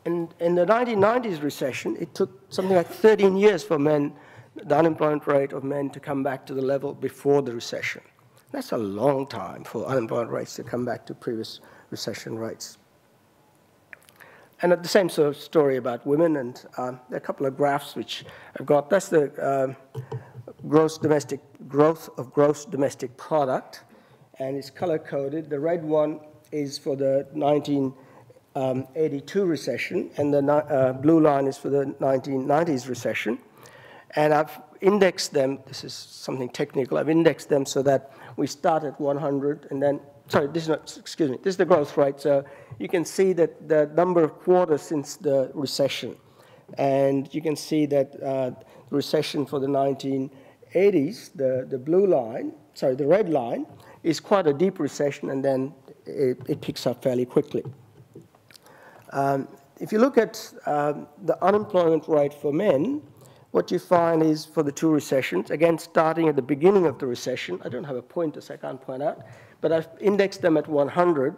In the 1990s recession, it took something like 13 years for men, the unemployment rate of men, to come back to the level before the recession. That's a long time for unemployment rates to come back to previous recession rates. And the same sort of story about women, and there are a couple of graphs which I've got. That's the growth of gross domestic product, and it's color-coded. The red one is for the 1982 recession, and the blue line is for the 1990s recession. And I've indexed them. This is something technical. I've indexed them so that we start at 100, and then, sorry, this is not, excuse me, this is the growth rate. So you can see that the number of quarters since the recession. And you can see that the recession for the 1980s, the blue line, sorry, the red line, is quite a deep recession, and then it picks up fairly quickly. If you look at the unemployment rate for men, what you find is for the two recessions, again, starting at the beginning of the recession, I don't have a pointer, so I can't point out, but I've indexed them at 100,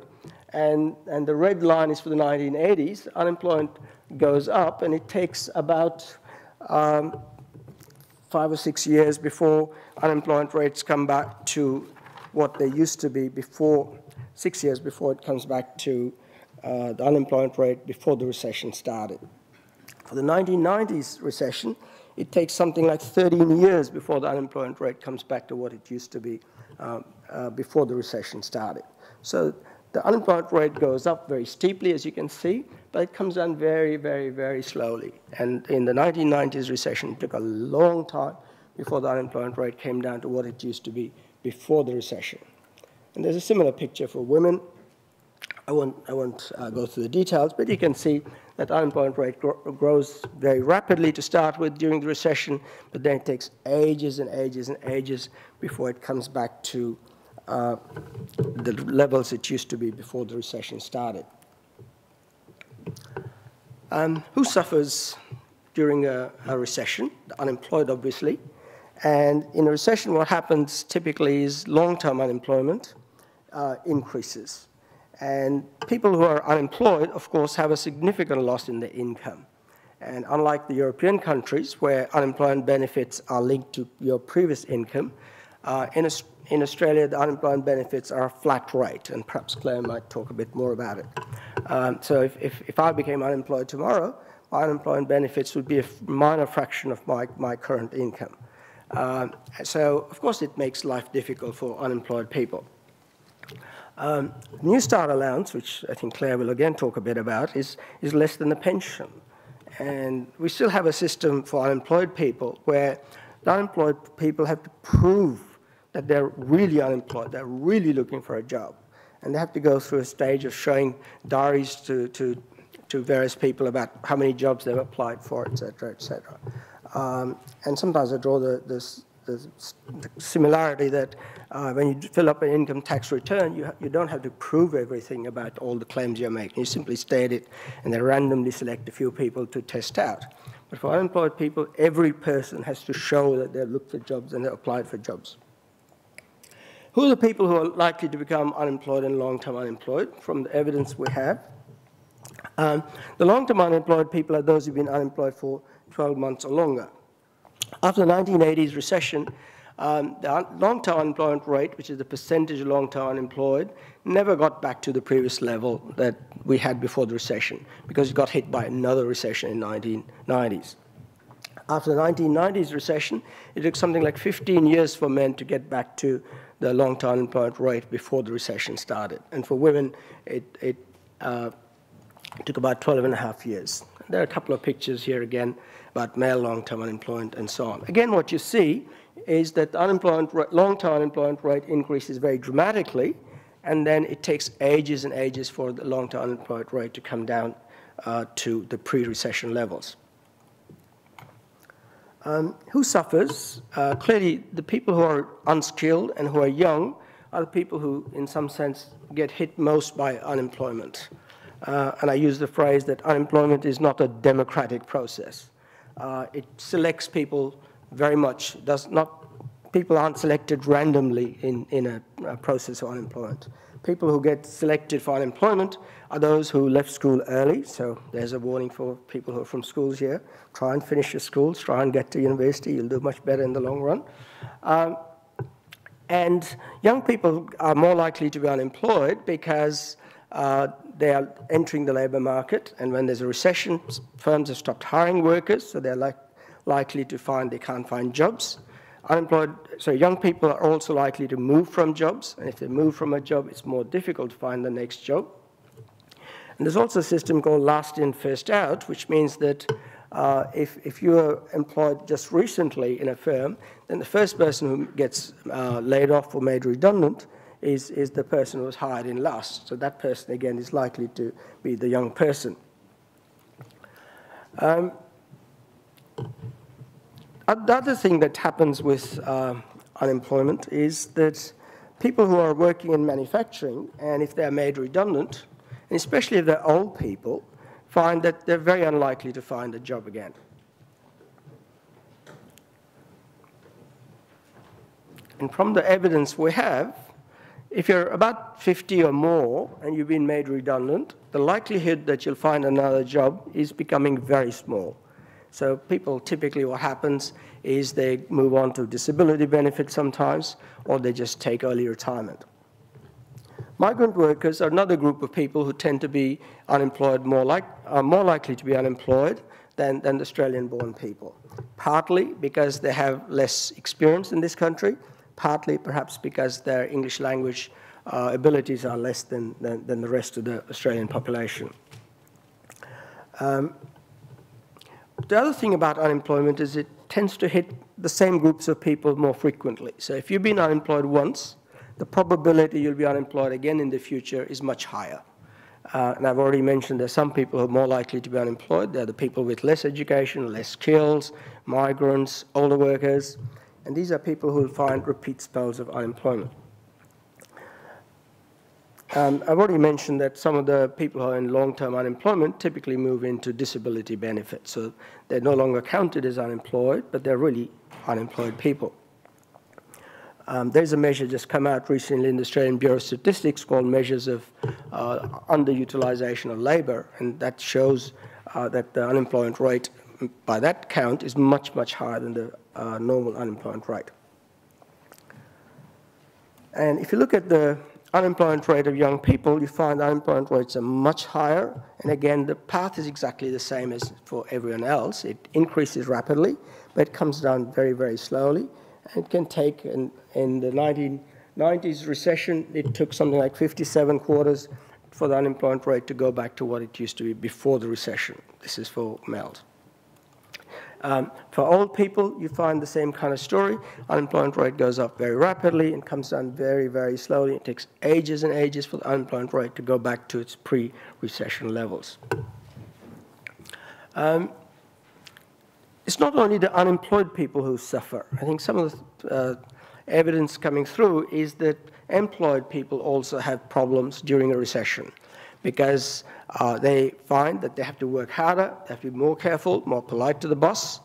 and the red line is for the 1980s. Unemployment goes up, and it takes about 5 or 6 years before unemployment rates come back to what they used to be before, 6 years before it comes back to the unemployment rate before the recession started. For the 1990s recession, it takes something like 13 years before the unemployment rate comes back to what it used to be before the recession started. So the unemployment rate goes up very steeply, as you can see, but it comes down very, very, very slowly. And in the 1990s recession, it took a long time before the unemployment rate came down to what it used to be before the recession. And there's a similar picture for women. I won't go through the details, but you can see that unemployment rate grows very rapidly to start with during the recession, but then it takes ages and ages and ages before it comes back to the levels it used to be before the recession started. Who suffers during a recession? The unemployed, obviously. And in a recession, what happens typically is long-term unemployment increases. And people who are unemployed, of course, have a significant loss in their income. And unlike the European countries, where unemployment benefits are linked to your previous income, in Australia, the unemployment benefits are a flat rate, and perhaps Clare might talk a bit more about it. So if I became unemployed tomorrow, my unemployment benefits would be a minor fraction of my current income. So, of course, it makes life difficult for unemployed people. New Start allowance, which I think Clare will again talk a bit about, is less than a pension. And we still have a system for unemployed people where the unemployed people have to prove that they're really unemployed, they're really looking for a job. And they have to go through a stage of showing diaries to various people about how many jobs they've applied for, et cetera, et cetera. And sometimes I draw the similarity that when you fill up an income tax return, you don't have to prove everything about all the claims you're making. You simply state it, and they randomly select a few people to test out. But for unemployed people, every person has to show that they've looked for jobs and they've applied for jobs. Who are the people who are likely to become unemployed and long-term unemployed from the evidence we have? The long-term unemployed people are those who've been unemployed for 12 months or longer. After the 1980s recession, the long-term unemployment rate, which is the percentage of long-term unemployed, never got back to the previous level that we had before the recession because it got hit by another recession in the 1990s. After the 1990s recession, it took something like 15 years for men to get back to the long-term unemployment rate before the recession started. And for women, it took about 12 and a half years. There are a couple of pictures here again about male long-term unemployment and so on. Again, what you see is that the long-term unemployment rate increases very dramatically, and then it takes ages and ages for the long-term unemployment rate to come down to the pre-recession levels. Who suffers? Clearly, the people who are unskilled and who are young are the people who, in some sense, get hit most by unemployment. And I use the phrase that unemployment is not a democratic process. It selects people very much, does not people aren't selected randomly in a process of unemployment. People who get selected for unemployment are those who left school early, so there's a warning for people who are from schools here. Try and finish your schools, try and get to university, you'll do much better in the long run. And young people are more likely to be unemployed because they are entering the labour market, and when there's a recession, firms have stopped hiring workers, so they're likely to find they can't find jobs. So young people are also likely to move from jobs, and if they move from a job, it's more difficult to find the next job. And there's also a system called last in, first out, which means that if you are employed just recently in a firm, then the first person who gets laid off or made redundant is the person who was hired in last. So that person, again, is likely to be the young person. The other thing that happens with unemployment is that people who are working in manufacturing, and if they're made redundant, and especially if they're old people, find that they're very unlikely to find a job again. And from the evidence we have, if you're about 50 or more and you've been made redundant, the likelihood that you'll find another job is becoming very small. So people, typically what happens is they move on to disability benefits sometimes, or they just take early retirement. Migrant workers are another group of people who tend to be unemployed, are more likely to be unemployed than the Australian-born people, partly because they have less experience in this country, partly perhaps because their English language abilities are less than the rest of the Australian population. The other thing about unemployment is it tends to hit the same groups of people more frequently. So if you've been unemployed once, the probability you'll be unemployed again in the future is much higher. And I've already mentioned there's some people who are more likely to be unemployed. They're the people with less education, less skills, migrants, older workers. And these are people who will find repeat spells of unemployment. I've already mentioned that some of the people who are in long-term unemployment typically move into disability benefits. So they're no longer counted as unemployed, but they're really unemployed people. There's a measure just come out recently in the Australian Bureau of Statistics called Measures of Underutilisation of Labour, and that shows that the unemployment rate, by that count, is much, much higher than the normal unemployment rate. And if you look at the unemployment rate of young people, you find unemployment rates are much higher. And again, the path is exactly the same as for everyone else. It increases rapidly, but it comes down very, very slowly. And it can take, in the 1990s recession, it took something like 57 quarters for the unemployment rate to go back to what it used to be before the recession. This is for males. For old people, you find the same kind of story. Unemployment rate goes up very rapidly and comes down very, very slowly. It takes ages and ages for the unemployment rate to go back to its pre-recession levels. It's not only the unemployed people who suffer. I think some of the evidence coming through is that employed people also have problems during a recession because they find that they have to work harder, they have to be more careful, more polite to the boss,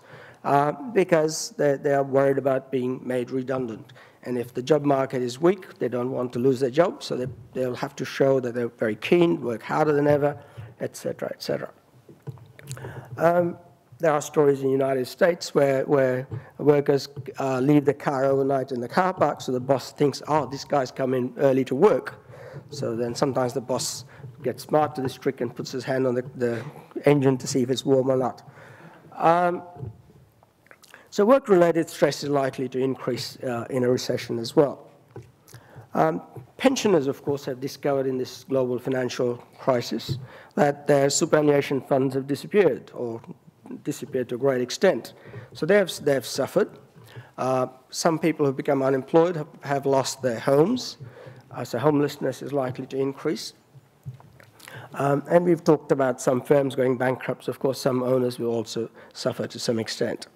because they are worried about being made redundant. And if the job market is weak, they don't want to lose their job, so they'll have to show that they're very keen, work harder than ever, etc., etc. There are stories in the United States where workers leave the car overnight in the car park, so the boss thinks, oh, this guy's come in early to work. So then sometimes the boss gets smart to this trick and puts his hand on the engine to see if it's warm or not. So work-related stress is likely to increase in a recession as well. Pensioners, of course, have discovered in this global financial crisis that their superannuation funds have disappeared, or disappeared to a great extent. So they have suffered. Some people who become unemployed have lost their homes, so homelessness is likely to increase. And we've talked about some firms going bankrupt. Of course, some owners will also suffer to some extent.